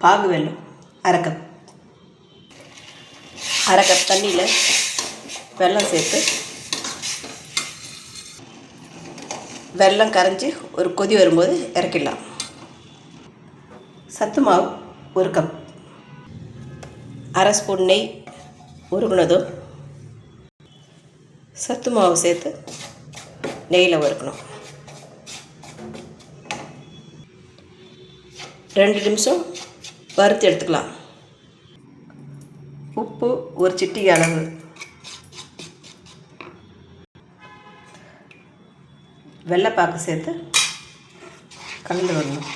பாகு வெல்லம் அரை கப். அரை கப் தண்ணியில் வெல்லம் சேர்த்து வெல்லம் கரைஞ்சி ஒரு கொதி வரும்போது இறக்கிடலாம். சத்து மாவு 1 கப். அரை ஸ்பூன் நெய் உருகுனதும் சத்து மாவு சேர்த்து நெய்யில் வறுக்கணும். 2 நிமிஷம் வறுத்து எடுத்துக்கலாம். உப்பு ஒரு சிட்டிகை அளவு, வெள்ளைப்பாக்கு சேர்த்து கலந்து வரணும்.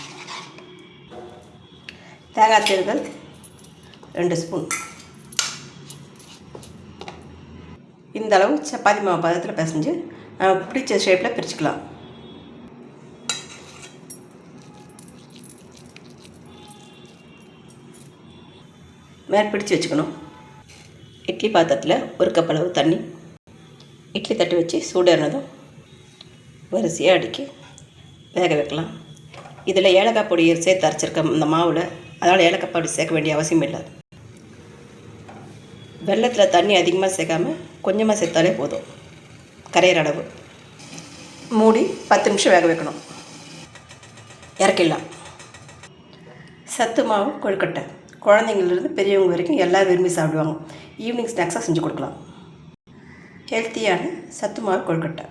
தேங்காய் திருகல் 2 ஸ்பூன். இந்த அளவு சப்பாத்தி மாவு பதத்தில் பிசைஞ்சு நமக்கு பிடிச்ச ஷேப்பில் பிரிச்சுக்கலாம். மேலே பிடிச்சி வச்சுக்கணும். இட்லி பாத்திரத்தில் 1 கப் அளவு தண்ணி, இட்லி தட்டு வச்சு சூடேறினதும் வரிசையாக அடுக்கி வேக வைக்கலாம். இதில் ஏலக்காய் பொடியை சேர்த்து அரைச்சிருக்க இந்த மாவில், அதனால் ஏலக்காய் பொடி சேர்க்க வேண்டிய அவசியம் இல்லை. வெல்லத்தில் தண்ணி அதிகமாக சேர்க்காமல் கொஞ்சமாக சேர்த்தாலே போதும். கரையிற அளவு மூடி 10 நிமிஷம் வேக வைக்கணும். இறக்கிடலாம். சத்து மாவு கொழுக்கட்டை குழந்தைங்களிலிருந்து பெரியவங்க வரைக்கும் எல்லோரும் விரும்பி சாப்பிடுவாங்க. ஈவினிங் ஸ்நாக்ஸாக செஞ்சு கொடுக்கலாம். ஹெல்த்தியான சத்து மாவு கொழுக்கட்டை.